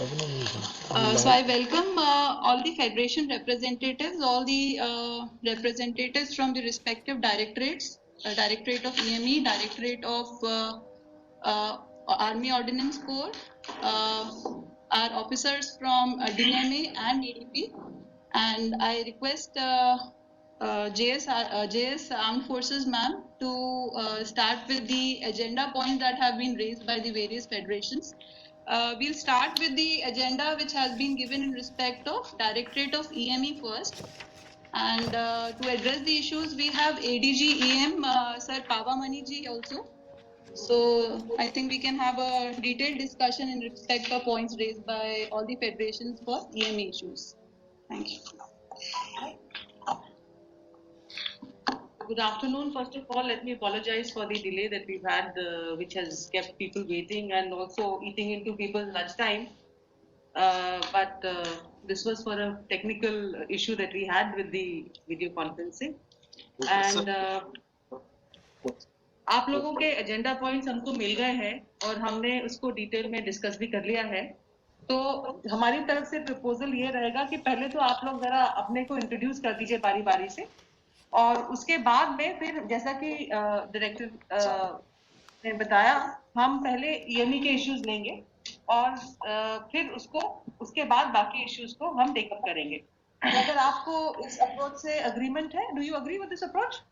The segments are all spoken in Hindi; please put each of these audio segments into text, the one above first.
So I welcome all the federation representatives, all the representatives from the respective directorates, Directorate of EME, Directorate of Army Ordnance Corps, our officers from DMA and ADP, and I request JS Armed Forces ma'am to start with the agenda points that have been raised by the various federations. We'll start with the agenda which has been given in respect of Directorate of EME first. And to address the issues, we have ADG EM, Sir Pavamani ji also. So I think we can have a detailed discussion in respect of points raised by all the federations for EME issues. Thank you. Good afternoon. First of all, let me apologize for the delay that we've had, which has kept people waiting and also eating into people's lunchtime. But this was for a technical issue that we had with the video conferencing. And आप लोगों के एजेंडा पॉइंट्स हमको मिल गए हैं और हमने उसको डिटेल में डिस्कस भी कर लिया है. तो हमारी तरफ से प्रपोजल ये रहेगा कि पहले तो आप लोग जरा अपने को इंट्रोड्यूस कर दीजिए बारी बारी से और उसके बाद में फिर जैसा कि डायरेक्टर ने बताया हम पहले ईएमई के इश्यूज लेंगे और फिर उसके बाद बाकी इश्यूज को हम टेकअप करेंगे. अगर आपको इस अप्रोच से अग्रीमेंट है, do you agree with this approach?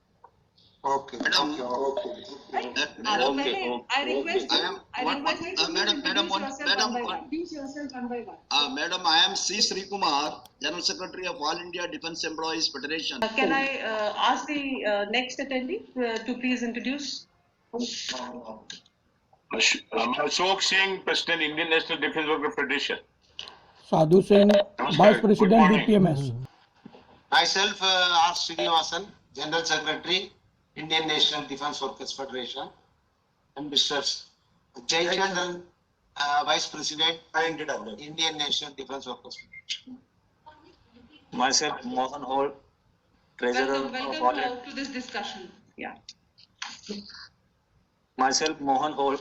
Okay. Madam, I am C. Sri Kumar, General Secretary of All India Defence Employees Federation. Can I ask the next attendee to please introduce? Ashok Singh, President, Indian National Defence Worker Federation. Sadhu Singh, Vice President, BPMS. Myself, R. Srinivasan, General Secretary, Indian National Defence Workers Federation, and Mr. Jai Chandran, Vice President, Indian National Defence Workers Federation. Myself, Mohan Hall, Treasurer welcome of All to this discussion. Yeah. Myself, Mohan Hall,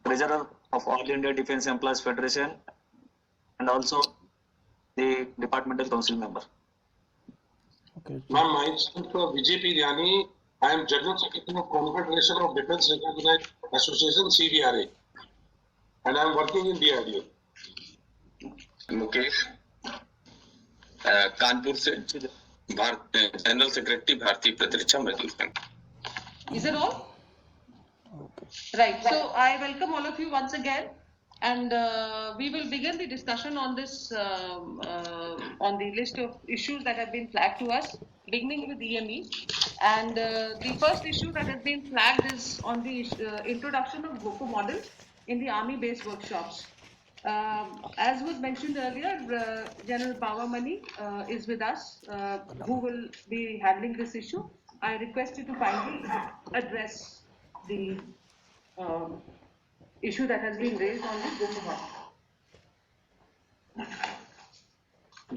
Treasurer of All India Defence Employees Federation, and also the Departmental Council member. Okay. Ma'am, myself, Vijay P. Dhyani, I am General Secretary of Confederation of Defence Recognized Association, CDRA, and I am working in DRDO. Mukesh Kanpur से जनरल सेक्रेटरी भारतीय प्रतिरक्षा मजदूर संघ. Is it all? Okay. Right. So I welcome all of you once again, and we will begin the discussion on this on the list of issues that have been flagged to us, beginning with EME. And the first issue that has been flagged is on the introduction of GOCO model in the army-based workshops. As was mentioned earlier, General Pavamani is with us, who will be handling this issue. I request you to kindly address the issue that has been raised on the GOCO model.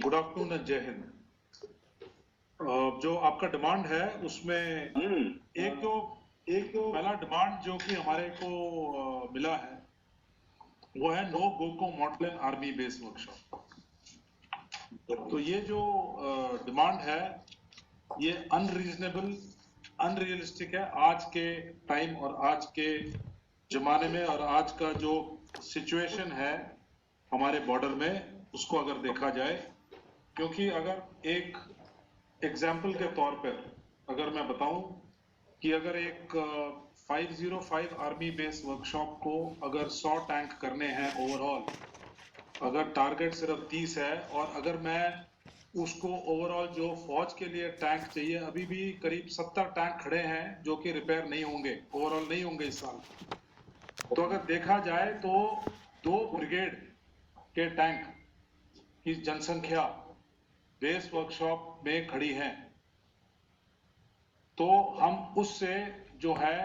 Good afternoon and जय हिंद. जो आपका डिमांड है उसमें एक तो पहला डिमांड जो कि हमारे को मिला है वो है no GOCO model in army base workshop. तो ये जो डिमांड है ये अनरीजनेबल अनरियलिस्टिक है आज के टाइम और आज के जमाने में और आज का जो सिचुएशन है हमारे बॉर्डर में उसको अगर देखा जाए. क्योंकि अगर एक एग्जाम्पल के तौर पर अगर मैं बताऊं कि अगर एक 505 आर्मी बेस वर्कशॉप को अगर 100 टैंक करने हैं ओवरऑल, अगर टारगेट सिर्फ 30 है और अगर मैं उसको ओवरऑल जो फौज के लिए टैंक चाहिए अभी भी करीब 70 टैंक खड़े हैं जो कि रिपेयर नहीं होंगे, ओवरऑल नहीं होंगे इस साल. तो अगर देखा जाए तो 2 ब्रिगेड के टैंक की जनसंख्या बेस वर्कशॉप में खड़ी है. तो हम उससे जो है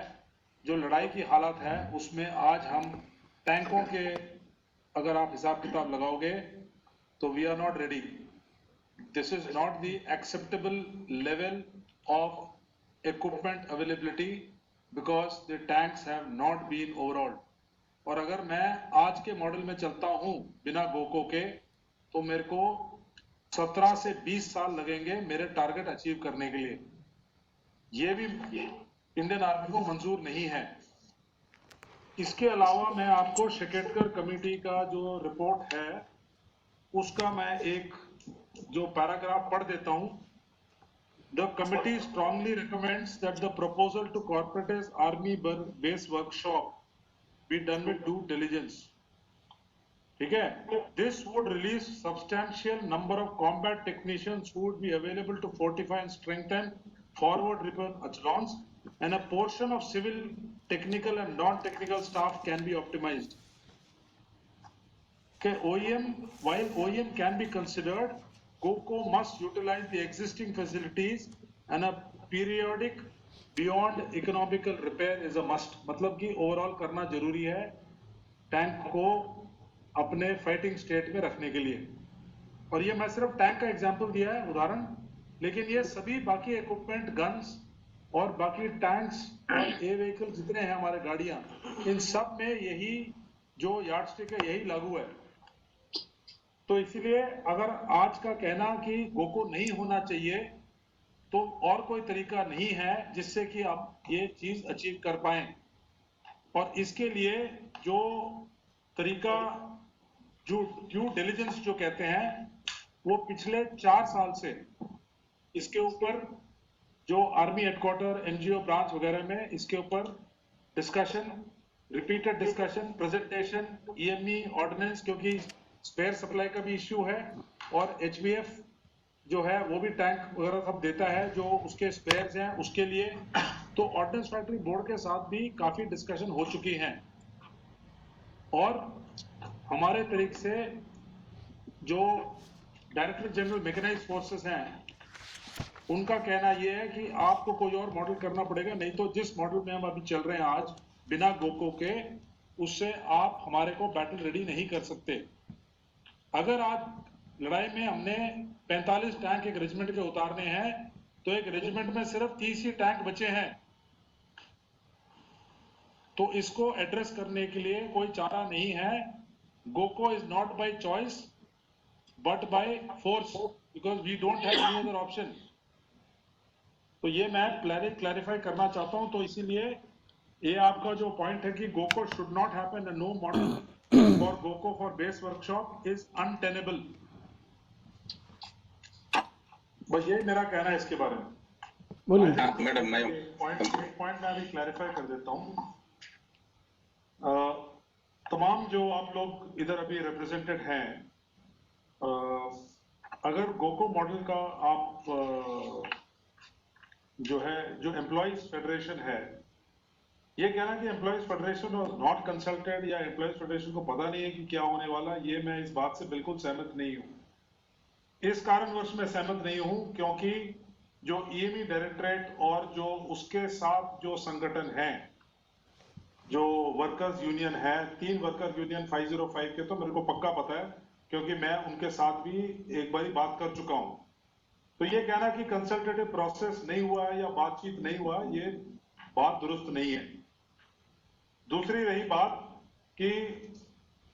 जो लड़ाई की हालत है उसमें आज हम टैंकों के अगर आप हिसाब किताब लगाओगे तो we are not ready. This is not the acceptable level of equipment availability because the tanks have not been overhauled. और अगर मैं आज के मॉडल में चलता हूं बिना गोको के तो मेरे को 17 से 20 साल लगेंगे मेरे टारगेट अचीव करने के लिए। ये भी इंडियन आर्मी को मंजूर नहीं है। इसके अलावा मैं आपको शेकेटकर कमेटी का जो रिपोर्ट है उसका मैं एक जो पैराग्राफ पढ़ देता हूं। The committee strongly recommends that the proposal to corporatize army base workshop be done with due diligence. ठीक है? This would release substantial number of combat technicians who would be available to fortify and strengthen forward repair echelons, and a portion of civil, technical and non-technical staff can be optimized. Okay, while OEM can be considered, GOCO must utilize the existing facilities and a periodic beyond economical repair is a must. मतलब कि ओवरऑल करना जरूरी है टैंक को अपने फाइटिंग स्टेट में रखने के लिए। और ये मैं सिर्फ टैंक का एग्जांपल दिया है उदाहरण, लेकिन ये सभी बाकी इक्विपमेंट, गन्स और बाकी टैंक्स और ए व्हीकल जितने हैं हमारे गाड़ियां, इन सब में यही जो यार्डस्टिक है यही लागू है। तो इसीलिए अगर आज का कहना कि गोको नहीं होना चाहिए तो और कोई तरीका नहीं है जिससे कि आप ये चीज अचीव कर पाएं। और इसके लिए जो तरीका जो ड्यू डिलिजेंस जो कहते हैं वो पिछले 4 साल से इसके ऊपर जो आर्मी हेडक्वार्टर, एनजीओ ब्रांच वगैरह में इसके ऊपर discussion, repeated discussion, presentation, EME ordnance, क्योंकि स्पेयर सप्लाई का भी इश्यू है और एचबीएफ जो है वो भी टैंक वगैरह सब देता है जो उसके स्पेयर्स हैं उसके लिए। तो ऑर्डिनेंस फैक्ट्री बोर्ड के साथ भी काफी डिस्कशन हो चुकी हैं और हमारे तरीके से जो डायरेक्टर जनरल मैकेनाइज्ड फोर्सेस हैं उनका कहना यह है कि आपको कोई और मॉडल करना पड़ेगा, नहीं तो जिस मॉडल में हम अभी चल रहे हैं आज बिना गोको के, उससे आप हमारे को बैटल रेडी नहीं कर सकते। अगर आज लड़ाई में हमने 45 टैंक एक रेजिमेंट के उतारने हैं तो एक रेजिमेंट में सिर्फ 30 ही टैंक बचे हैं। तो इसको एड्रेस करने के लिए कोई चारा नहीं है। GOCO is not by choice but by force, because we don't have any other option. तो ये मैं क्लैरिफाई करना चाहता हूं। तो इसीलिए ये आपका जो पॉइंट है कि GOCO should not happen, no model for GOCO for base workshop is untenable। बस यही मेरा कहना है इसके बारे में। बोलिए मैडम, मैं पॉइंट मैं अभी क्लैरिफाई कर देता हूँ। तमाम जो आप लोग इधर अभी रिप्रेजेंटेड हैं, अगर गोको मॉडल का आप जो है जो एम्प्लॉइज फेडरेशन है, ये कहना कि एम्प्लॉइज फेडरेशन और नॉट कंसल्टेड या एम्प्लॉइज फेडरेशन को पता नहीं है कि क्या होने वाला, ये मैं इस बात से बिल्कुल सहमत नहीं हूं। इस कारणवश मैं सहमत नहीं हूं क्योंकि जो ईएमई डायरेक्टरेट और जो उसके साथ जो संगठन हैं, जो वर्कर्स यूनियन है, 3 वर्कर यूनियन 505 के तो मेरे को पक्का पता है क्योंकि मैं उनके साथ भी एक बारी बात कर चुका हूं। तो ये कहना कि कंसल्टेटिव प्रोसेस नहीं हुआ या बातचीत नहीं हुआ, ये बात दुरुस्त नहीं है। दूसरी रही बात कि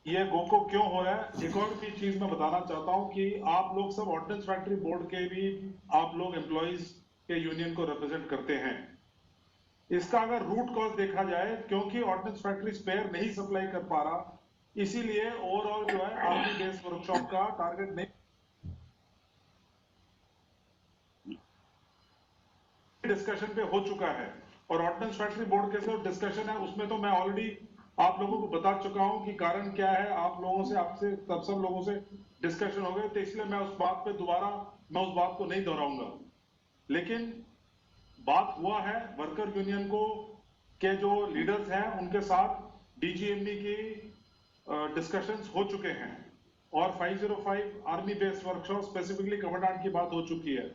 ये गोको क्यों हो रहा है, एक और भी चीज मैं बताना चाहता हूं कि आप लोग सब ऑर्डिनेंस फैक्ट्री बोर्ड के भी आप लोग एम्प्लॉइज के यूनियन को रिप्रेजेंट करते हैं। इसका अगर रूट कॉज देखा जाए, क्योंकि ऑर्डिनेंस फैक्ट्री स्पेयर नहीं सप्लाई कर पा रहा, इसीलिए ओवरऑल जो है आर्मी बेस वर्कशॉप का टारगेट नहीं डिस्कशन पे हो चुका है। और ऑर्डिनेंस फैक्ट्री बोर्ड के साथ डिस्कशन है, उसमें तो मैं ऑलरेडी आप लोगों को बता चुका हूं कि कारण क्या है। आप लोगों से, आपसे, तब सब लोगों से डिस्कशन हो गए, तो इसलिए मैं उस बात पे दोबारा मैं उस बात को नहीं दोहराऊंगा। लेकिन बात हुआ है वर्कर यूनियन को के जो लीडर्स हैं उनके साथ डीजीएमई की डिस्कशंस हो चुके हैं और 505 army base workshop specifically commandant की बात हो चुकी है।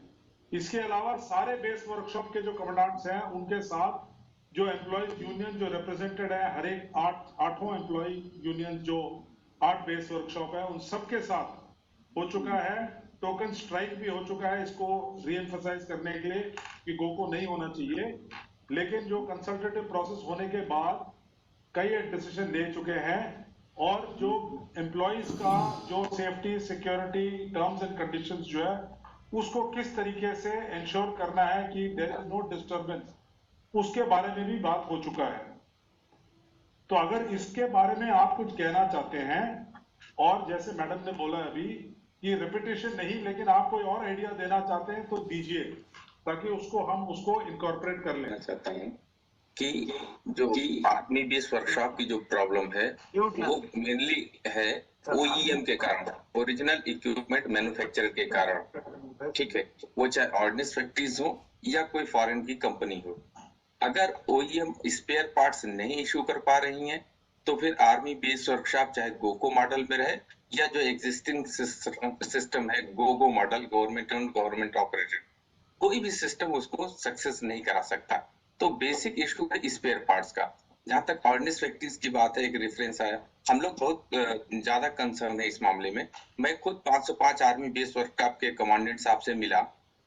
इसके अलावा सारे बेस वर्कशॉप के जो कमांडेंट्स हैं उनके साथ जो एम्प्लॉइज यूनियन जो रिप्रेजेंटेड है, हर एक 8 एम्प्लॉय यूनियन जो 8 बेस वर्कशॉप है, उन सबके साथ हो चुका है। टोकन स्ट्राइक भी हो चुका है इसको रीएम्फसाइज करने के लिए कि गोको नहीं होना चाहिए। लेकिन जो कंसल्टेटिव प्रोसेस होने के बाद कई डिसीजन ले चुके हैं और जो एम्प्लॉइज का जो safety security terms and conditions जो है उसको किस तरीके से इंश्योर करना है कि देयर इज नो डिस्टर्बेंस, उसके बारे में भी बात हो चुका है। तो अगर इसके बारे में आप कुछ कहना चाहते हैं, और जैसे मैडम ने बोला अभी कि रिपीटेशन नहीं, लेकिन आप कोई और आइडिया देना चाहते हैं तो दीजिए, ताकि हम उसको इनकॉर्पोरेट कर लें। चाहता हूँ कि जो आर्मी बेस वर्कशॉप की जो प्रॉब्लम है वो मेनली है OEM के कारण, ओरिजिनल इक्विपमेंट मैन्युफैक्चरर के कारण। ठीक है, वो चाहे ऑर्डिनेंस फैक्ट्रीज हो या कोई फॉरेन की कंपनी हो, अगर OEM स्पेयर पार्ट्स नहीं इशू कर पा रही हैं तो फिर आर्मी बेस वर्कशॉप चाहे गोको मॉडल में रहे या जो एग्जिस्टिंग सिस्टम है Gogo model, government and government operated, कोई भी सिस्टम उसको सक्सेस नहीं करा सकता। तो बेसिक इशू है स्पेयर पार्ट्स का। जहां तक ऑर्डिनेंस फैक्ट्रीज की बात है, एक रेफरेंस आया, हम लोग बहुत ज्यादा कंसर्न है इस मामले में। मैं खुद 505 आर्मी बेस वर्कशॉप के कमांडेंट साहब से मिला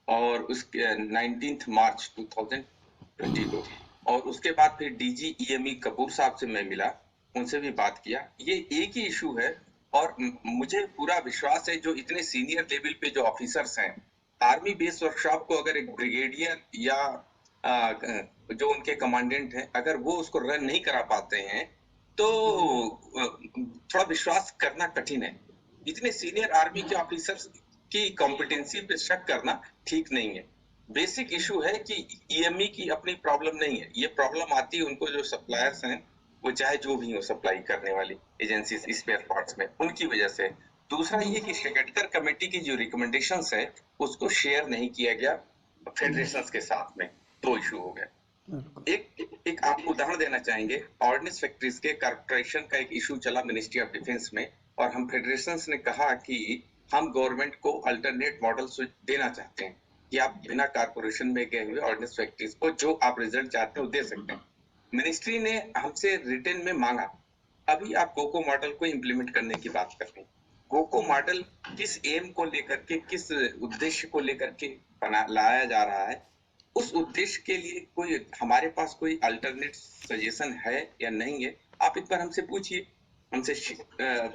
और उसके 19 मार्च 2022, और उसके बाद फिर DG EME कपूर साहब से मैं मिला, उनसे भी बात किया। ये एक ही इशू है और मुझे पूरा विश्वास है जो इतने सीनियर लेवल पे जो ऑफिसर्स हैं आर्मी बेस वर्कशॉप को, अगर एक ब्रिगेडियर या जो उनके कमांडेंट हैं अगर वो उसको रन नहीं करा पाते हैं तो थोड़ा विश्वास करना कठिन है। इतने सीनियर आर्मी के ऑफिसर्स की कॉम्पिटेंसी पे शक करना ठीक नहीं है। बेसिक इशू है कि EME की अपनी प्रॉब्लम नहीं है, ये प्रॉब्लम आती है उनको जो सप्लायर्स हैं, वो चाहे जो भी हो सप्लाई करने वाली एजेंसी स्पेयर पार्ट्स में, उनकी वजह से। दूसरा ये कि शेगटकर कमेटी की जो रिकमेंडेशंस है उसको शेयर नहीं किया गया फेडरेशंस के साथ में, तो इशू हो गया। एक आपको उदाहरण देना चाहेंगे, ऑर्डिनेंस फैक्ट्रीज के कॉर्पोरेशन का एक इशू चला मिनिस्ट्री ऑफ डिफेंस में, और हम फेडरेशंस ने कहा कि हम गवर्नमेंट को अल्टरनेट मॉडल देना चाहते हैं कि आप बिना कॉर्पोरेशन में गए हुए ऑर्डिनेंस फैक्ट्रीज को जो आप रिजल्ट चाहते हैं वो दे सकते हैं। मिनिस्ट्री ने हमसे रिटर्न में मांगा, अभी आप गोको मॉडल को इम्प्लीमेंट करने की बात कर रहे हैं। गोको मॉडल किस एम को लेकर के, किस उद्देश्य को लेकर के लाया जा रहा है, उस उद्देश्य के लिए कोई हमारे पास कोई अल्टरनेट सजेशन है या नहीं है, आप एक बार हमसे पूछिए, हमसे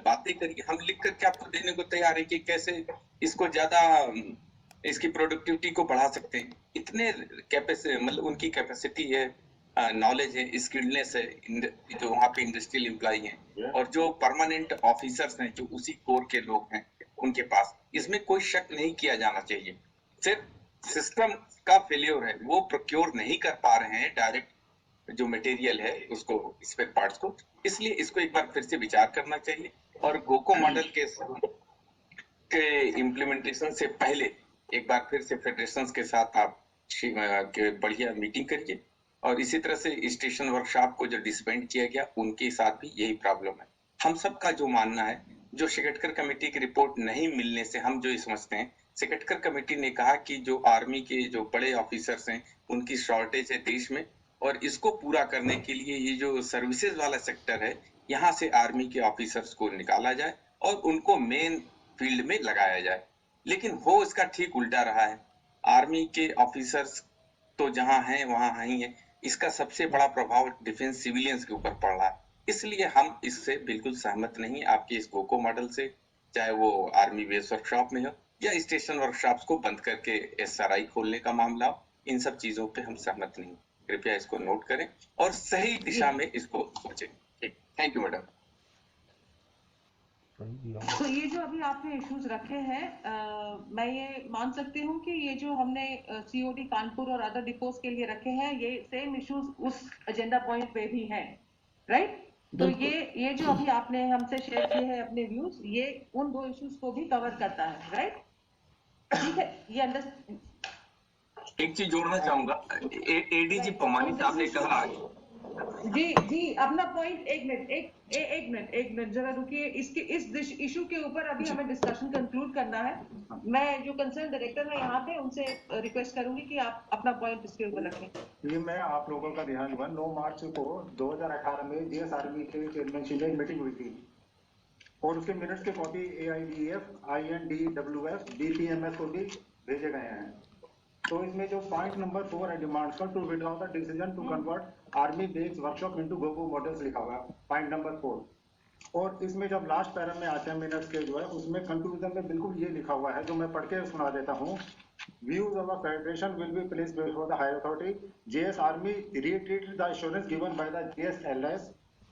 बातें करिए, हम लिख करके आपको देने को तैयार है कि कैसे इसको ज्यादा इसकी प्रोडक्टिविटी को बढ़ा सकते हैं। इतने कैपेसिटी, मतलब उनकी कैपेसिटी है, नॉलेज है, स्किल्डनेस है, जो वहाँ पे इंडस्ट्रियल एम्प्लॉय हैं और जो परमानेंट ऑफिसर्स हैं जो उसी कोर के लोग हैं उनके पास, इसमें कोई शक नहीं किया जाना चाहिए। सिर्फ सिस्टम का फेलियर है, वो प्रोक्योर नहीं कर पा रहे हैं डायरेक्ट जो मटेरियल है उसको, स्पेयर पार्ट्स को, इसलिए इसको एक बार फिर से विचार करना चाहिए। और गोको मॉडल के इम्प्लीमेंटेशन से पहले एक बार फिर से फेडरेशंस के साथ आप बढ़िया मीटिंग करिए, और इसी तरह से स्टेशन वर्कशॉप को जो डिसबैंड किया गया उनके साथ भी यही प्रॉब्लम है। हम सबका जो मानना है, जो शेगटकर कमेटी की रिपोर्ट नहीं मिलने से हम जो ये समझते हैं, शेगटकर कमेटी ने कहा कि जो आर्मी के जो बड़े ऑफिसर्स हैं उनकी शॉर्टेज है देश में, और इसको पूरा करने के लिए ये जो सर्विसेज वाला सेक्टर है यहाँ से आर्मी के ऑफिसर्स को निकाला जाए और उनको मेन फील्ड में लगाया जाए। लेकिन हो इसका ठीक उल्टा रहा है, आर्मी के ऑफिसर्स तो जहाँ हैं वहाँ ही है, इसका सबसे बड़ा प्रभाव डिफेंस सिविलियंस के ऊपर पड़ रहा है। इसलिए हम इससे बिल्कुल सहमत नहीं आपके इस गोको मॉडल से, चाहे वो आर्मी बेस वर्कशॉप में हो या स्टेशन वर्कशॉप्स को बंद करके SRI खोलने का मामला हो, इन सब चीजों पे हम सहमत नहीं। कृपया इसको नोट करें और सही दिशा में इसको सोचें। ठीक, थैंक यू मैडम। तो ये जो अभी आपने इश्यूज रखे हैं, मैं ये मान सकती हूँ कि ये जो हमने COD कानपुर और अदर डिपोज के लिए रखे हैं, ये सेम इश्यूज उस एजेंडा पॉइंट पे भी हैं, राइट? तो ये जो अभी आपने हमसे शेयर किए हैं अपने व्यूज, ये उन दो इश्यूज को भी कवर करता है, राइट? ठीक है, ये एक चीज जोड़ना चाहूंगा, ADG पमानी साहब ने कहा, जी अपना पॉइंट, एक मिनट जरा रुकिए, इस इशू के ऊपर अभी हमें डिस्कशन कंक्लूड करना है। मैं जो कंसर्न डायरेक्टर है यहाँ पे उनसे रिक्वेस्ट करूंगी कि आप अपना पॉइंट इसके ऊपर रखें। ये मैं आप लोगों का ध्यान दूंगा, 9 मार्च को 2018 में GS आर्मी के चेयरमैनशिप में मीटिंग हुई थी और उसके मिनट्स के कॉपी AIDF, INDWF, BPMS को भी भेजे गए हैं। तो इसमें जो पॉइंट नंबर 4 है डिमांड्स का, to withdraw the decision to convert army base workshop into GOCO models लिखा हुआ है, पॉइंट नंबर 4। और इसमें जब लास्ट पैरा में आते हैं मिनट्स के जो है, उसमें कंक्लूजन में बिल्कुल ये लिखा हुआ है, जो मैं पढ़ के सुना देता हूँ। Views of a federation will be placed before the higher authority. JS Army reiterated the assurance given by the JSLS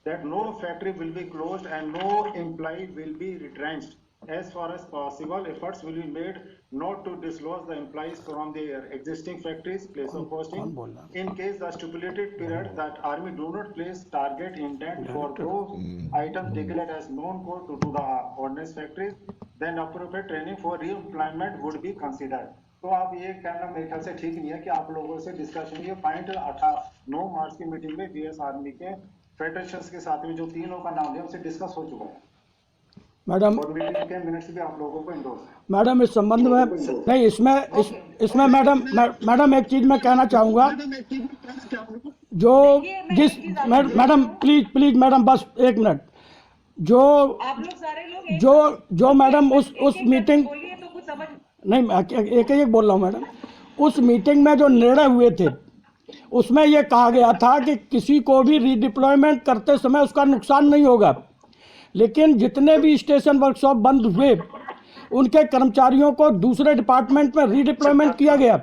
that no factory will be closed and no employee will be retrenched. As far as possible, efforts will be made not to dislodge the employees from their existing factories, place of posting. In case the stipulated period that Army do not place target intent for those items declared as non-core to the ordnance factories, then appropriate training for re-employment would be considered. तो आप ये कहना मेरे ख्याल से ठीक नहीं है कि आप लोगों से डिस्कशन ये पॉइंट 9 मार्च की मीटिंग में जीएस आर्मी के फेडरेशंस के साथ में जो तीनों का नाम है उनसे डिस्कस हो चुका है मैडम। और मीटिंग के मिनट्स भी आप लोगों को इंडोर्स है। मैडम इस संबंध में नहीं, इसमें मैडम एक चीज मैं कहना चाहूँगा, जो जिस मैडम प्लीज मैडम बस एक मिनट, जो मैडम उस मीटिंग नहीं एक बोल रहा हूँ मैडम, उस मीटिंग में जो निर्णय हुए थे उसमें यह कहा गया था कि किसी को भी रीडिप्लॉयमेंट करते समय उसका नुकसान नहीं होगा, लेकिन जितने भी स्टेशन वर्कशॉप बंद हुए उनके कर्मचारियों को दूसरे डिपार्टमेंट में रीडिप्लॉयमेंट किया गया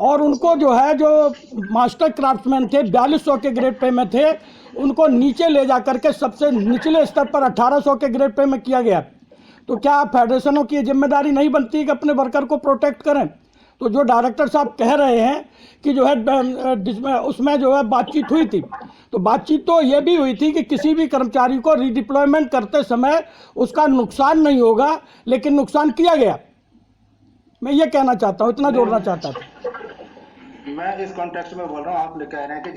और उनको जो है जो मास्टर क्राफ्ट्समैन थे 4200 के ग्रेड पे में थे उनको नीचे ले जा करके सबसे निचले स्तर पर 1800 के ग्रेड पे में किया गया। तो क्या फेडरेशनों की जिम्मेदारी नहीं बनती कि अपने वर्कर को प्रोटेक्ट करें? तो जो डायरेक्टर साहब कह रहे हैं कि जो है उसमें जो है बातचीत हुई थी, तो बातचीत तो ये भी हुई थी कि किसी भी कर्मचारी को रीडिप्लॉयमेंट करते समय उसका नुकसान नहीं होगा, लेकिन नुकसान किया गया। मैं ये कहना चाहता हूँ, इतना जोड़ना चाहता था। मैं इस कॉन्टेक्स्ट में बोल रहा हूँ, आप कह रहे हैं कि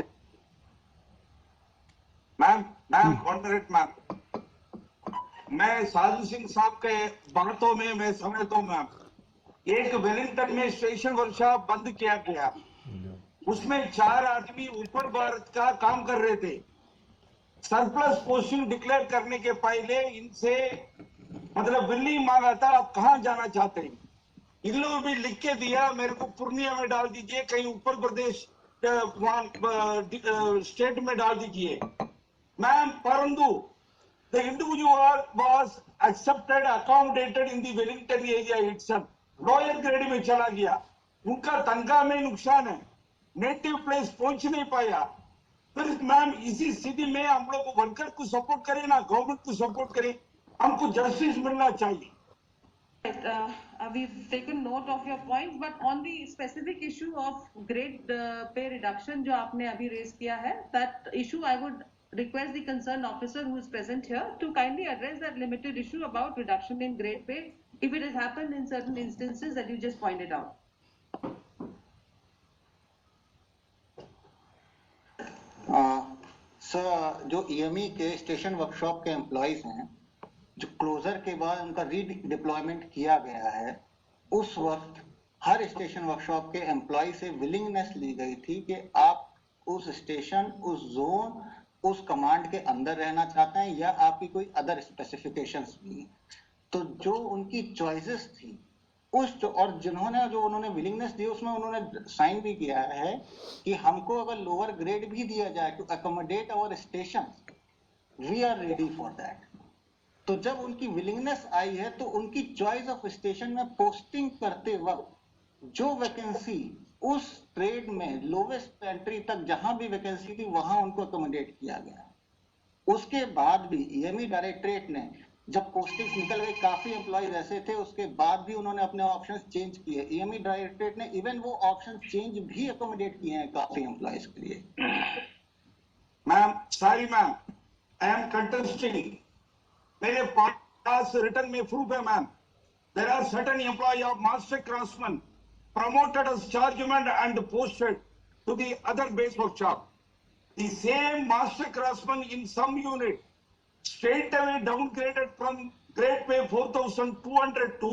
मैम 1 मिनट मैम, मैं साधु सिंह साहब के बातों में मैं समझता हूँ मैम, एक वेलिंगटन में स्टेशन वर्कशॉप बंद किया गया, उसमें 4 आदमी ऊपर भारत का काम कर रहे थे। सरप्लस पोस्टिंग डिक्लेयर करने के पहले इनसे मतलब बिल्ली मांगा था, आप कहाँ जाना चाहते हैं? इन लोगों भी लिख के दिया मेरे को पूर्णिया में डाल दीजिए, कहीं उत्तर प्रदेश स्टेट में डाल दीजिए मैम, परंतु the individual was accepted, accommodated in the Wellington area itself, lower grade में चला गया, उनका तनख्वाह में नुकसान है, नेटिव प्लेस पहुंच नहीं पाया। फिर मैम इसी स्थिति में हम लोग वर्कर को सपोर्ट करें ना गवर्नमेंट को सपोर्ट करें, हमको जस्टिस मिलना चाहिए। We've taken note of your points, but on the specific issue of grade pay reduction जो आपने अभी raise किया है, that issue I would request the concerned officer who is present here to kindly address that limited issue about reduction in grade pay if it has happened in certain instances that you just pointed out. Sir, जो EME के स्टेशन वर्कशॉप के एम्प्लॉइज हैं, जो क्लोजर के बाद उनका रीडिप्लॉयमेंट किया गया है, उस वक्त हर स्टेशन वर्कशॉप के एम्प्लॉय से विलिंगनेस ली गई थी कि आप उस स्टेशन, उस जोन, उस कमांड के अंदर रहना चाहते हैं या आपकी कोई अदर स्पेसिफिकेशंस भी हैं। तो जो उनकी चॉइसेस थी उस और जिन्होंने जो उन्होंने विलिंगनेस दी उसमें उन्होंने साइन भी किया है कि हमको अगर लोअर ग्रेड भी दिया जाए to accommodate our station, we are ready for that. तो जब उनकी विलिंगनेस आई है तो उनकी चॉइस ऑफ स्टेशन में पोस्टिंग करते वक्त जो वैकेंसी उस ट्रेड में लोवेस्ट एंट्री तक जहां भी वैकेंसी थी वहां उनको अकोमोडेट किया गया। उसके बाद भी EME डायरेक्टरेट ने जब पोस्टिंग्स निकल गई, काफी एम्प्लॉइज ऐसे थे, उसके बाद भी उन्होंने अपने ऑप्शंस चेंज किए। EME डायरेक्टरेट ने इवन वो ऑप्शन चेंज भी अकोमोडेट किए हैं काफी एम्प्लॉइज के लिए। Ma'am sorry ma'am, I am contesting, मेरे पास रिटर्न में प्रूफ है ma'am. There are certain employ of master craftsman promoted as chargeman and posted to the other base workshop. The same master craftsman in some unit straight away downgraded from grade pay 4,200 to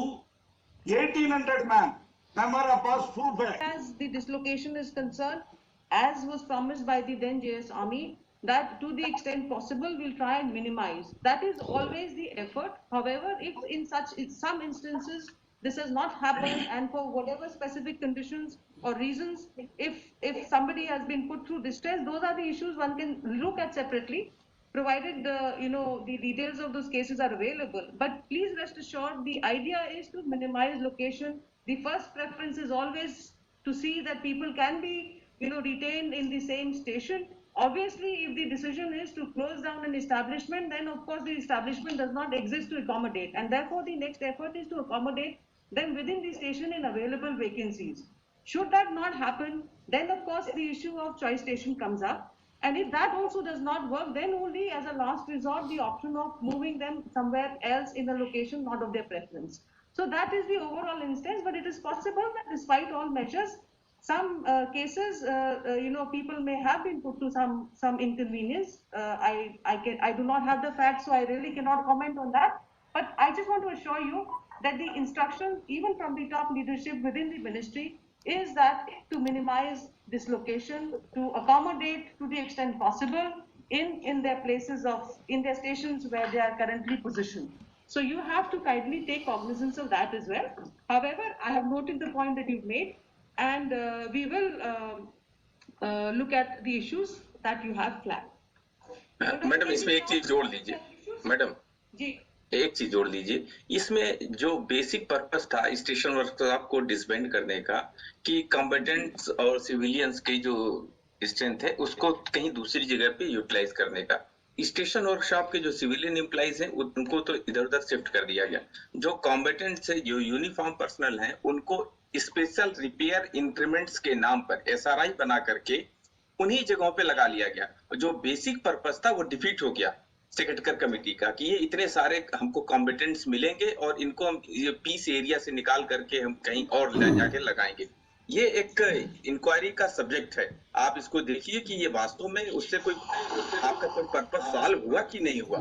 1,800 man. हमारा पास proof है। As the dislocation is concerned, as was promised by the then JS Army, that to the extent possible we'll try and minimize. That is always the effort. However, if in some instances this has not happened, and for whatever specific conditions or reasons, if somebody has been put through distress, those are the issues one can look at separately, provided the details of those cases are available. But please rest assured, the idea is to minimize location. The first preference is always to see that people can be retained in the same station. Obviously, if the decision is to close down an establishment, then of course the establishment does not exist to accommodate, and therefore the next effort is to accommodate them within the station in available vacancies. Should that not happen, then of course the issue of choice station comes up. And if that also does not work, then only as a last resort, the option of moving them somewhere else in a location not of their preference. So that is the overall instance, but it is possible that despite all measures, some cases, people may have been put to some inconvenience. I do not have the facts, so I really cannot comment on that. But I just want to assure you that the instruction, even from the top leadership within the ministry, is that to minimize dislocation, to accommodate to the extent possible in their places in their stations where they are currently positioned. So you have to kindly take cognizance of that as well. However, I have noted the point that you've made, and we will look at the issues that you have flagged. Madam इसमें एक चीज जोड़ लीजिए मैडम जी एक चीज जोड़ लीजिए इसमें जो बेसिक पर्पस था स्टेशन वर्कशॉप को डिसबैंड करने का कि कॉम्बेटेंट्स और सिविलियंस की जो स्ट्रेंथ है उसको कहीं दूसरी जगह पे यूटिलाइज करने का स्टेशन वर्कशॉप के जो सिविलियन एम्प्लॉइज हैं उनको तो इधर उधर शिफ्ट कर दिया गया जो कॉम्बेटेंट्स है जो यूनिफॉर्म पर्सनल हैं उनको स्पेशल रिपेयर इंक्रीमेंट्स के नाम पर एसआरआई बना करके उन्हीं जगहों पे लगा लिया गया जो बेसिक पर्पस था वो डिफीट हो गया सेक्रेटरी कमेटी का कि ये इतने सारे हमको कॉम्पिटेंट्स मिलेंगे और इनको हम ये पीस एरिया से निकाल करके हम कहीं और ले जाके लगाएंगे ये एक इंक्वायरी का सब्जेक्ट है आप इसको देखिए कि ये वास्तव में उससे कोई आपका कोई पर्पस सॉल्व हुआ कि नहीं हुआ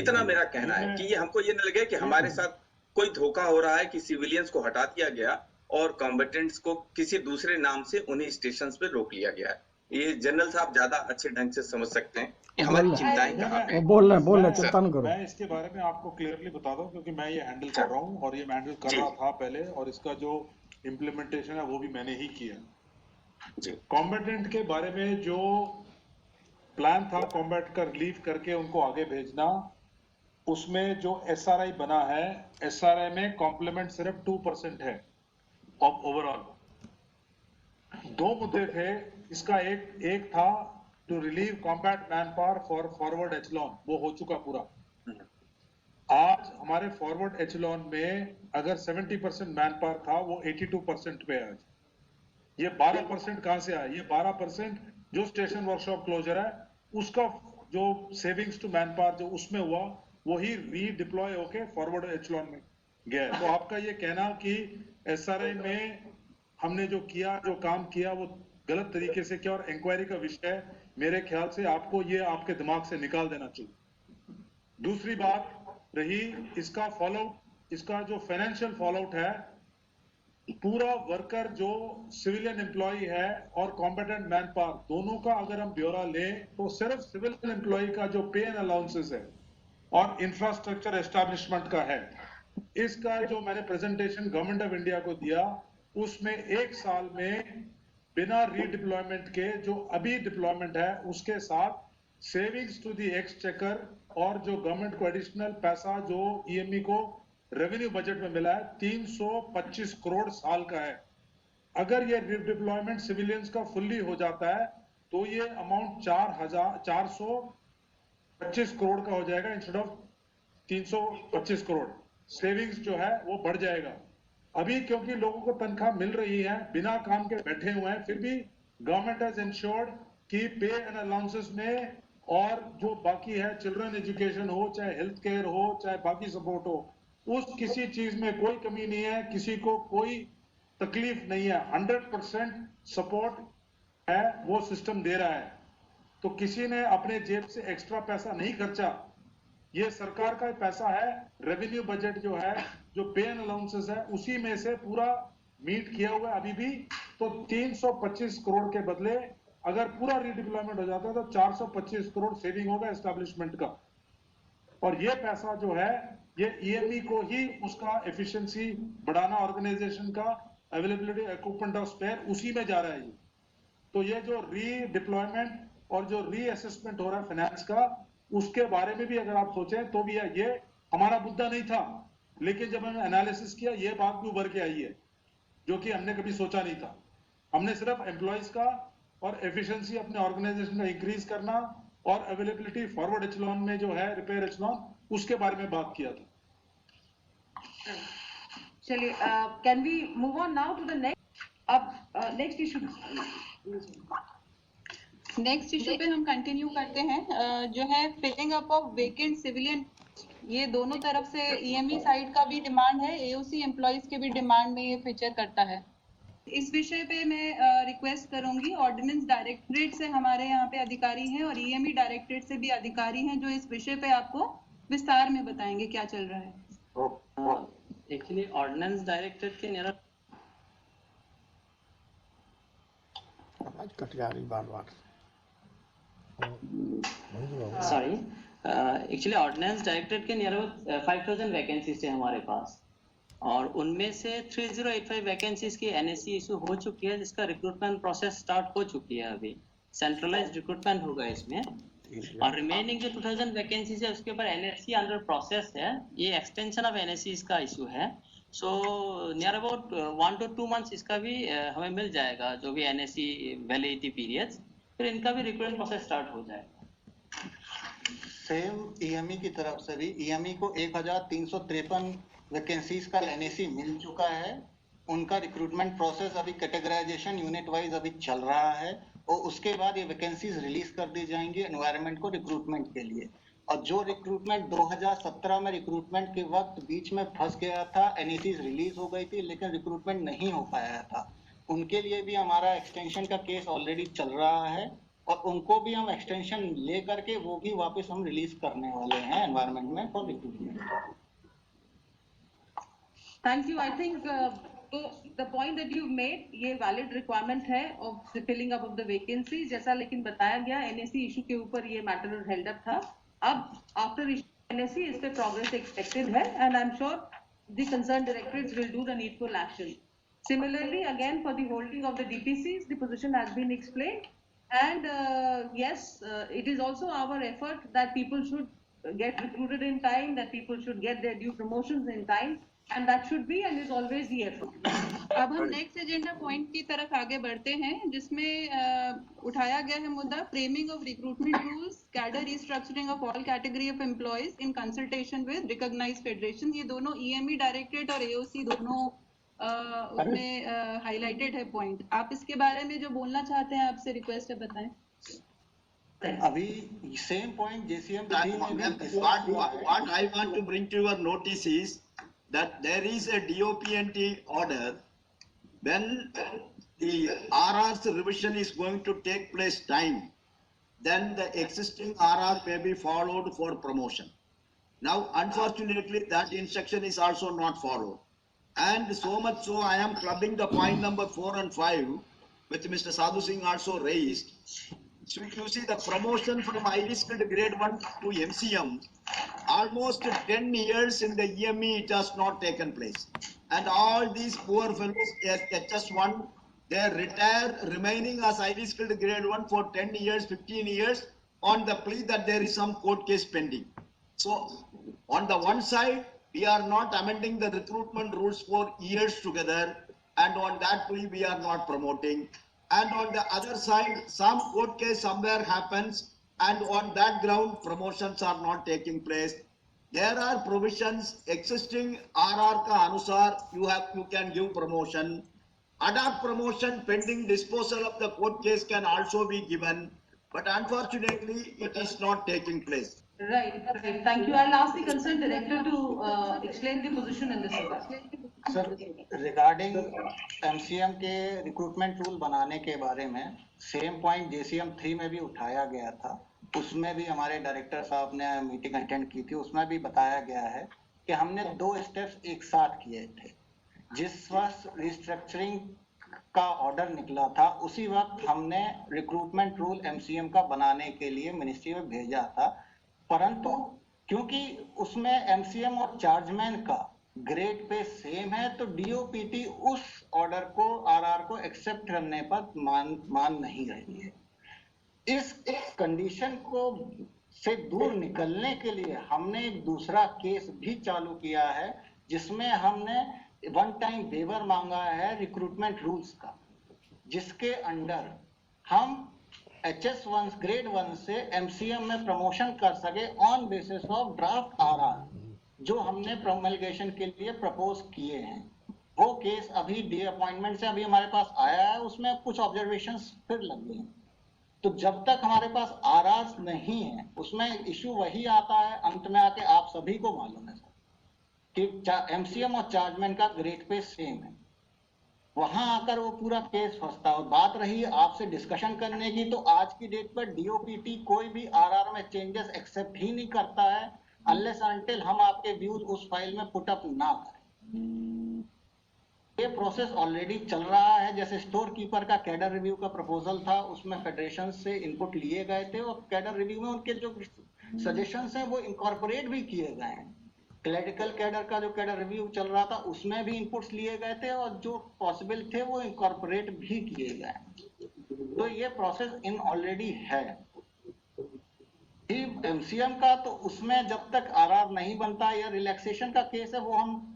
इतना मेरा कहना है कि ये हमको ये न लगे कि हमारे साथ कोई धोखा हो रहा है कि सिविलियंस को हटा दिया गया और कॉम्बेटेंट्स को किसी दूसरे नाम से उन्हीं स्टेशन पे रोक लिया गया है ये जनरल साहब ज्यादा अच्छे ढंग से समझ सकते हैं कि हमारी चिंताएं कहाँ पे बोल रहे चिंता न करो मैं इसके बारे में आपको क्लियरली बता दूं क्योंकि मैं ये हैंडल कर रहा हूँ और ये मैं हैंडल कर रहा था पहले और इसका जो इम्प्लीमेंटेशन है वो भी मैंने ही किया कॉम्बेटेंट के बारे में जो प्लान था कॉम्बैट का रिलीव करके उनको आगे भेजना उसमें जो एसआरआई बना है एसआरआई में कॉम्प्लीमेंट सिर्फ 2% है ऑफ ओवरऑल दो मुद्दे थे इसका एक था to relieve combat man power for forward echelon वो हो चुका पूरा आज हमारे फॉरवर्ड एचलॉन में अगर 70% मैन पावर था वो 82% पे आज ये 12% कहां से आया ये 12% जो स्टेशन वर्कशॉप क्लोजर है उसका जो सेविंग्स टू मैन पावर जो उसमें हुआ वही रीडिप्लॉय होके फॉरवर्ड एचलॉन में गया तो आपका ये कहना कि एसआरआई में हमने जो काम किया वो गलत तरीके से किया और इंक्वायरी का विषय मेरे ख्याल से आपको ये आपके दिमाग से निकाल देना चाहिए दूसरी बात रही इसका फॉलोआउट इसका जो फाइनेंशियल फॉलोआउट है पूरा वर्कर जो सिविलियन एम्प्लॉय है और कॉम्पिटेंट मैन पावर दोनों का अगर हम ब्यौरा लें तो सिर्फ सिविलियन एम्प्लॉय का जो पे एंड अलाउंसेस है और इंफ्रास्ट्रक्चर एस्टैब्लिशमेंट का है इसका जो मैंने प्रेजेंटेशन गवर्नमेंट ऑफ इंडिया को दिया उसमें एक साल में बिना रीडिप्लॉयमेंट के जो अभी डिप्लॉयमेंट है उसके साथ सेविंग्स टू दी एक्सचेकर और जो गवर्नमेंट को एडिशनल पैसा जो ईएमई को रेवेन्यू बजट में मिला है 325 करोड़ साल का है अगर ये रीडिप्लॉयमेंट सिविलियंस का फुल्ली हो जाता है तो ये अमाउंट 425 करोड़ का हो जाएगा इंस्टेड ऑफ 325 करोड़ सेविंग्स जो है वो बढ़ जाएगा अभी क्योंकि लोगों को तनख्वाह मिल रही है बिना काम के बैठे हुए हैं फिर भी गवर्नमेंट हैज इंश्योर्ड कि पे एंड अलाउंसेस में और जो बाकी है चिल्ड्रन एजुकेशन हो चाहे हेल्थ केयर हो चाहे बाकी सपोर्ट हो उस किसी चीज में कोई कमी नहीं है किसी को कोई तकलीफ नहीं है 100% सपोर्ट है वो सिस्टम दे रहा है तो किसी ने अपने जेब से एक्स्ट्रा पैसा नहीं खर्चा ये सरकार का पैसा है रेवेन्यू बजट जो है जो पे एंड अलाउंसेस है उसी में से पूरा मीट किया हुआ है अभी भी तो 325 करोड़ के बदले अगर पूरा रीडिप्लॉयमेंट हो जाता है तो 425 करोड़ सेविंग होगा एस्टैब्लिशमेंट का और ये पैसा जो है ये ईएमई को ही उसका एफिशिएंसी बढ़ाना, ऑर्गेनाइजेशन का अवेलेबिलिटी इक्विपमेंट ऑफ स्पेयर, उसी में जा रहा है ये। तो ये जो रीडिप्लॉयमेंट और जो रीअसेसमेंट हो रहा है फाइनेंस का, उसके बारे में भी अगर आप सोचें तो भी ये हमारा मुद्दा नहीं था, लेकिन जब हमने एनालिसिस किया ये बात भी उभर के आई है, जो कि हमने कभी सोचा नहीं था। हमने सिर्फ एम्प्लॉयज का और एफिशिएंसी अपने ऑर्गेनाइजेशन में इंक्रीज करना और अवेलेबिलिटी फॉरवर्ड एचलॉन में जो है रिपेयर एचलॉन, उसके बारे में बात किया था। चलिए, can we move on now to the next? अब नेक्स्ट इशू पे हम कंटिन्यू करते हैं, जो है filling up of vacant civilian. ये दोनों तरफ से ईएमई साइड का भी डिमांड है, एओसी एम्प्लॉयज के भी डिमांड में ये फीचर करता है। इस विषय पे मैं रिक्वेस्ट करूंगी, ऑर्डिनेंस डायरेक्टरेट से हमारे यहाँ पे अधिकारी हैं और ईएमई डायरेक्टरेट से भी अधिकारी हैं, जो इस विषय पे आपको विस्तार में बताएंगे क्या चल रहा है। एक्चुअली ऑर्डिनेंस डायरेक्टरेट के नियर आवाज कट जा रही बार-बार। सॉरी, एक्चुअली ऑर्डिनेंस डायरेक्टरेट के नियर 5000 वैकेंसीज थे हमारे पास, और उनमें से 3085 वैकेंसीज की एनएससी इशू हो चुकी है, जिसका रिक्रूटमेंट प्रोसेस स्टार्ट हो चुकी है। अभी सेंट्रलाइज्ड रिक्रूटमेंट होगा इसमें, और रिमेनिंग जो 2000 वैकेंसीज है उसके ऊपर एनएससी अंडर प्रोसेस है। ये एक्सटेंशन ऑफ एनएससी का इशू है, so near about 1 to 2 months इसका भी हमें मिल जाएगा, जो भी एनएससी वैलिडिटी पीरियड्स, फिर इनका भी रिक्रूटमेंट प्रोसेस स्टार्ट हो जाएगा। सेम ईएमई की तरफ से भी ईएमई को 1353 वैकेंसीज का एनएससी मिल चुका है। उनका रिक्रूटमेंट प्रोसेस अभी कैटेगराइजेशन यूनिट वाइज अभी चल रहा है, और उसके बाद ये वैकेंसीज रिलीज कर दी जाएंगी एनवायरनमेंट को रिक्रूटमेंट के लिए। और जो रिक्रूटमेंट 2017 में रिक्रूटमेंट के वक्त बीच में फंस गया था, एनएससीज रिलीज हो गई थी लेकिन रिक्रूटमेंट नहीं हो पाया था, उनके लिए भी हमारा एक्सटेंशन का केस ऑलरेडी चल रहा है, और उनको भी हम एक्सटेंशन ले करके वो भी वापस हम रिलीज करने वाले हैं एनवायरनमेंट में for recruitment. Thank you. I think the point that you made, ये वैलिड रिक्वायरमेंट है of filling up of the vacancy, जैसा लेकिन बताया गया एनएससी इशू के ऊपर ये मैटर हेल्ड अप था। अब आफ्टर एनएससी इस पे प्रोग्रेस एक्सपेक्टेड है, and I am sure the concern directorates will do the needful action. Similarly, again for the holding of the DPCs, the position has been explained, and yes, it is also our effort that people should get recruited in time, that people should get their due promotions in time, and that should be and is always the effort. अब हम नेक्स्ट एजेंडा पॉइंट की तरफ आगे बढ़ते हैं, जिसमें उठाया गया है मुद्दा framing of recruitment rules, cadre restructuring of all category of employees in consultation with recognised federation. ये दोनों ईएमई डायरेक्टरेट और एओसी दोनों उसमें हाईलाइटेड है पॉइंट। आप इसके बारे में जो बोलना चाहते हैं, आपसे रिक्वेस्ट है बताएं। अभी same point JCM what I want to bring to your notice is that there is a DOPNT order. When the RR's revision is going to take place time, then the existing RR may be followed for promotion. Now, unfortunately, that instruction is also not followed. And so much so, I am clubbing the point number 4 and 5, which Mr. Sadhu Singh also raised. So you see the promotion from highly skilled grade 1 to MCM, almost 10 years in the EME it has not taken place. And all these poor fellows, HS1, they retire remaining as highly skilled grade 1 for 10 years, 15 years on the plea that there is some court case pending. So on the one side, we are not amending the recruitment rules for years together, and on that plea we are not promoting. And on the other side, some court case somewhere happens, and on that ground promotions are not taking place. There are provisions existing RR ka anusar, you can give promotion. Adapt promotion pending disposal of the court case can also be given, but unfortunately it is not taking place. Right. Thank you. I'll ask the concerned director to explain the position in this regard. Sir, regarding MCM के रिक्रूटमेंट रूल बनाने के बारे में सेम पॉइंट जेसीएम 3 में भी उठाया गया था। उसमें भी हमारे डायरेक्टर साहब ने मीटिंग अटेंड की थी, उसमें भी बताया गया है कि हमने 2 स्टेप्स एक साथ किए थे। जिस वक्त रिस्ट्रक्चरिंग का ऑर्डर निकला था, उसी वक्त हमने रिक्रूटमेंट रूल एमसीएम का बनाने के लिए मिनिस्ट्री में भेजा था, परंतु क्योंकि उसमें एमसीएम और चार्जमैन का ग्रेड पे सेम है, तो डीओपीटी उस ऑर्डर को आरआर को एक्सेप्ट करने पर मान नहीं रही है। इस कंडीशन को से दूर निकलने के लिए हमने एक दूसरा केस भी चालू किया है, जिसमें हमने वन टाइम वेवर मांगा है रिक्रूटमेंट रूल्स का, जिसके अंडर हम HS1 ग्रेड 1 से एमसीएम में प्रमोशन कर सके on basis of draft RR, जो हमने प्रोमलगेशन के लिए प्रपोज किए हैं। वो केस अभी डी अपॉइंटमेंट से अभी हमारे पास आया है, उसमें कुछ ऑब्जर्वेशंस फिर लग गई। तो जब तक हमारे पास आरआर नहीं है, उसमें इश्यू वही आता है, अंत में आके आप सभी को मालूम है कि एमसीएम और चार्जमैन का ग्रेड पे सेम है, वहां आकर वो पूरा केस फंसता है। और बात रही आपसे डिस्कशन करने की, तो आज की डेट पर डीओपीटी कोई भी आरआर में चेंजेस एक्सेप्ट ही नहीं करता है अनलेस अनटिल हम आपके व्यूज उस फाइल में पुट अप ना करें। ये प्रोसेस ऑलरेडी चल रहा है। जैसे स्टोर कीपर का कैडर रिव्यू का प्रपोजल था, उसमें फेडरेशन से इनपुट लिए गए थे और कैडर रिव्यू में उनके जो सजेशंस हैं वो इनकॉर्पोरेट भी किए गए हैं। क्लरिकल कैडर का जो कैडर रिव्यू चल रहा था, उसमें भी इनपुट्स लिए गए थे और जो पॉसिबल थे वो इनकॉर्पोरेट भी किए गए। तो ये प्रोसेस इन ऑलरेडी है। एमसीएम का तो उसमें जब तक आरआर नहीं बनता या रिलैक्सेशन का केस है, वो हम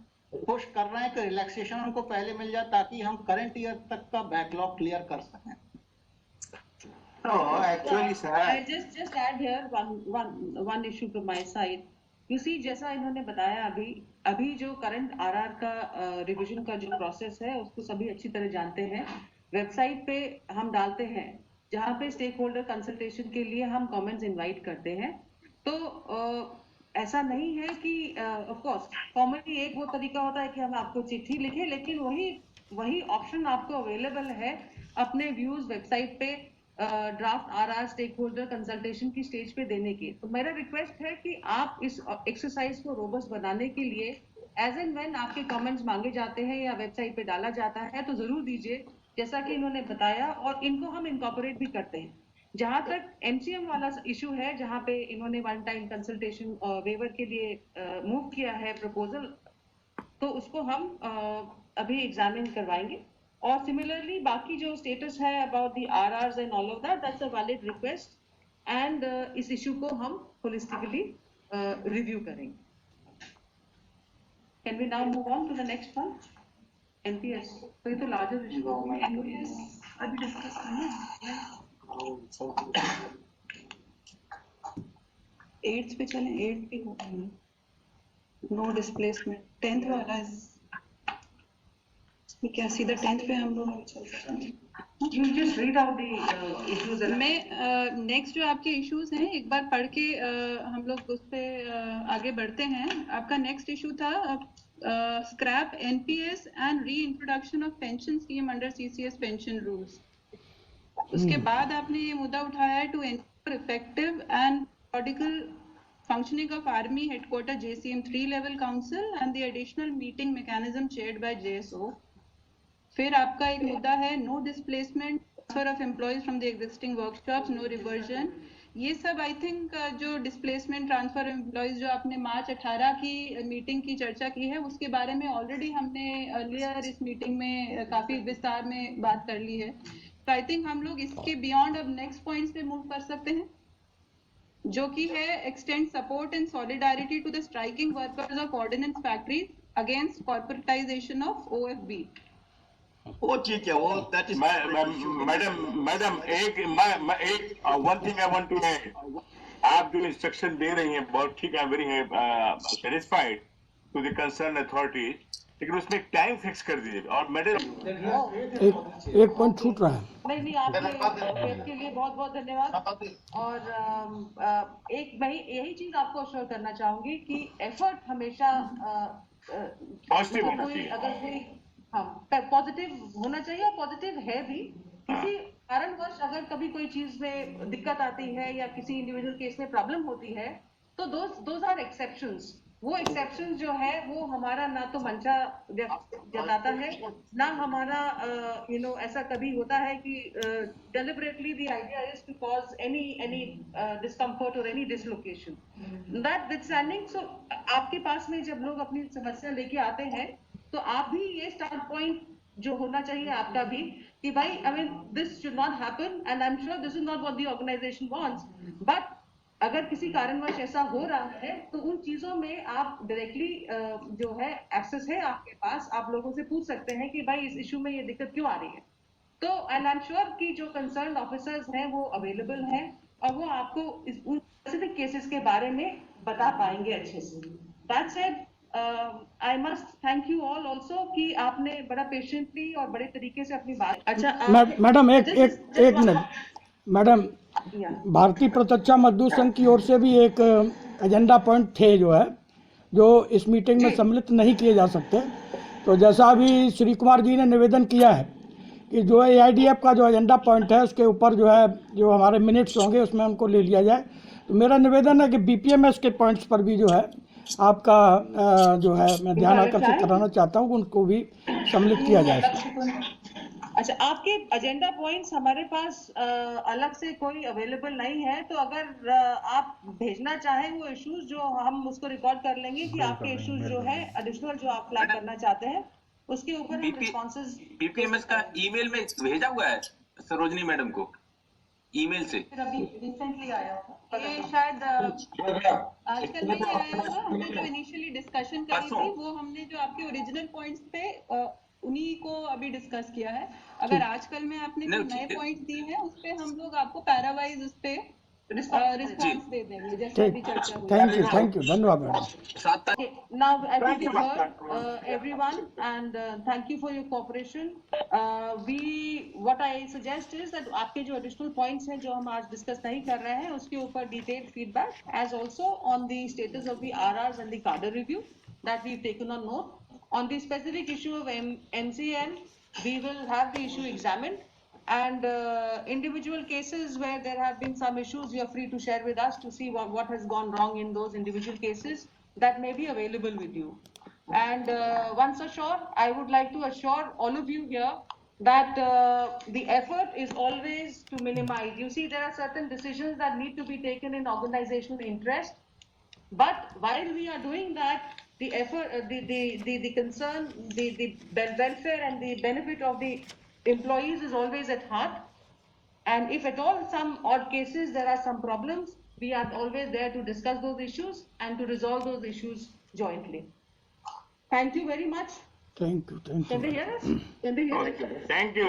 पुश कर रहे हैं कि रिलैक्सेशन हमको पहले मिल जाए ताकि हम करंट ईयर तक का बैकलॉग क्लियर कर सकें। Actually, sir. I just add here one issue from my side. You see, जैसा इन्होंने बताया अभी जो करंट आरआर का रिवीजन का जो प्रोसेस है, उसको सभी अच्छी तरह जानते हैं। वेबसाइट पे हम डालते हैं, जहाँ पे स्टेक होल्डर कंसल्टेशन के लिए हम कमेंट्स इनवाइट करते हैं। तो ऐसा नहीं है कि ऑफ कोर्स कॉमनली एक वो तरीका होता है कि हम आपको चिट्ठी लिखें, लेकिन वही ऑप्शन आपको अवेलेबल है अपने व्यूज वेबसाइट पे draft RR stakeholder consultation की स्टेज पे देने की। तो मेरा रिक्वेस्ट है कि आप इस एक्सरसाइज को रोबस्ट बनाने के लिए एज एंड व्हेन आपके कमेंट्स मांगे जाते हैं या वेबसाइट पे डाला जाता है तो जरूर दीजिए, जैसा कि इन्होंने बताया, और इनको हम इनकॉर्पोरेट भी करते हैं। जहां तक एमसीएम वाला इशू है, जहां पे इन्होंने वन टाइम कंसल्टेशन वेवर के लिए मूव किया है प्रपोजल, तो उसको हम अभी एग्जामिन करवाएंगे। और सिमिलरली बाकी जो स्टेटस है about the RRs and all of that's a valid request, and इस इशू को हम होलिस्टिकली रिव्यू करेंगे। Can we now move on to the next one, NPS. तो ये तो लार्जर इशू है, एनपीएस अभी डिस्कस करना है। 8th पे चलें, 8th पे हो नो डिस्प्लेसमेंट। 10th वाला क्या सीधा 10th पे हम लोग चल सकते हैं? You just read out the issues. मैं नेक्स्ट जो आपके इश्यूज हैं एक बार पढ़ के हम लोग उस पे आगे बढ़ते हैं। आपका नेक्स्ट इशू था scrap NPS and reintroduction of pension scheme under CCS pension rules. उसके बाद आपने ये मुद्दा उठाया है to ensure effective and methodical functioning of Army Headquarter JCM 3 level council and the additional meeting mechanism chaired by JSO. फिर आपका एक मुद्दा है no displacement, transfer of employees from the existing workshops, no reversion. ये सब आई थिंक जो डिस्प्लेसमेंट ट्रांसफर एम्प्लॉइज जो आपने मार्च 18 की मीटिंग की चर्चा की है, उसके बारे में ऑलरेडी हमने अर्लियर इस मीटिंग में काफी विस्तार में बात कर ली है। तो आई थिंक हम लोग इसके बियॉन्ड अब नेक्स्ट पॉइंट्स पे मूव कर सकते हैं, जो कि है extend support and solidarity to the striking workers of ordnance factory against corporatisation of OFB. वो ठीक है, वो दैट इज मैडम एक one thing I want to add, आप जो इंस्ट्रक्शन दे रही हैं बहुत ठीक है, very satisfied to the concern authority, लेकिन उसमें एक टाइम फिक्स कर दीजिए। और मैडम एक पॉइंट छूट रहा है। नहीं, आपके लिए बहुत बहुत धन्यवाद। और एक मैं यही चीज आपको अश्योर करना चाहूंगी कि एफर्ट हमेशा पॉजिटिव होना चाहिए। अगर कोई पॉजिटिव होना चाहिए, और पॉजिटिव है भी। किसी कारणवश अगर कभी कोई चीज में दिक्कत आती है या किसी इंडिविजुअल केस में प्रॉब्लम होती है, तो दोज आर एक्सेप्शंस। वो एक्सेप्शन जो है वो हमारा ना तो मंशा जताता है, ना हमारा ऐसा कभी होता है कि deliberately the idea is to cause any discomfort or any dislocation. That withstanding, so आपके पास में जब लोग अपनी समस्या लेके आते हैं तो आप भी ये स्टार्ट पॉइंट जो होना चाहिए आपका भी कि भाई I mean this should not happen and I'm sure this is not what the organization wants, but अगर किसी कारणवश ऐसा हो रहा है तो उन चीजों में आप डायरेक्टली जो है एक्सेस है आपके पास, आप लोगों से पूछ सकते हैं कि भाई इस इशू में ये दिक्कत क्यों आ रही है। तो एंड आई एम श्योर कि जो कंसर्न ऑफिसर्स हैं वो अवेलेबल हैं और वो आपको उन स्पेसिफिक केसेस के बारे में बता पाएंगे अच्छे से। That said, I must thank you all also कि आपने बड़ा पेशेंटली और बड़े तरीके से अपनी बात। अच्छा मैडम एक मिनट मैडम, भारतीय प्रत्यक्षा मजदूर संघ की ओर से भी एक एजेंडा पॉइंट थे जो इस मीटिंग में सम्मिलित नहीं किए जा सकते। तो जैसा अभी श्री कुमार जी ने निवेदन किया है कि जो AIDF का जो एजेंडा पॉइंट है उसके ऊपर जो हमारे मिनट्स होंगे उसमें उनको ले लिया जाए। तो मेरा निवेदन है कि BPMS के पॉइंट्स पर भी जो है आपका जो है मैं ध्यान आकर्षित कराना चाहता हूँ, उनको भी सम्मिलित किया जाए। अच्छा, आपके एजेंडा पॉइंट्स हमारे पास अलग से कोई अवेलेबल नहीं है, तो अगर आप भेजना चाहें वो इश्यूज जो हम उसको रिकॉर्ड कर लेंगे कि आपके इश्यूज जो है एडिशनल जो आप फ्लैग करना चाहते हैं उसके ऊपर हम रिस्पॉन्सेज BPMS का ईमेल में भेजा हुआ है सरोजनी मैडम को ईमेल से। अभी रिसेंटली आया होगा ये शायद आजकल में ही आया होगा। हमने जो इनिशियली डिस्कशन करी थी वो हमने जो आपके ओरिजिनल पॉइंट्स पे उन्हीं को अभी डिस्कस किया है। अगर आजकल में आपने जो नए पॉइंट दिए हैं उस पे हम लोग आपको पैरावाइज उस पे रिस्पॉन्स दे देंगे जैसे अभी चर्चा हुई। थैंक यू धन्यवाद madam. Now I think you've heard everyone and thank you for your cooperation. What I suggest is that आपके जो additional points हैं जो हम आज discuss नहीं कर रहे हैं उसके ऊपर detailed feedback as also on the status of the RRs and the cadre review that we've taken on note. On the specific issue of MCN, we will have the issue examined and individual cases where there have been some issues, you are free to share with us to see what has gone wrong in those individual cases that may be available with you. And once assured, I would like to assure all of you here that the effort is always to minimize. You see, there are certain decisions that need to be taken in organizational interest, but while we are doing that, the effort, the concern, the welfare and the benefit of the employees is always at heart. And if at all some odd cases there are some problems, we are always there to discuss those issues and to resolve those issues jointly. Thank you very much. Thank you Can they hear us? Can they hear us? Thank you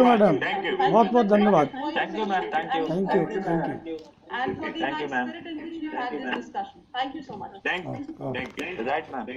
madam, बहुत बहुत धन्यवाद। Thank you, ma'am. Thank you. Thank you And for the Thank you, nice ma'am. spirit in which we had this discussion. Thank you so much. Thank you. Right, ma'am.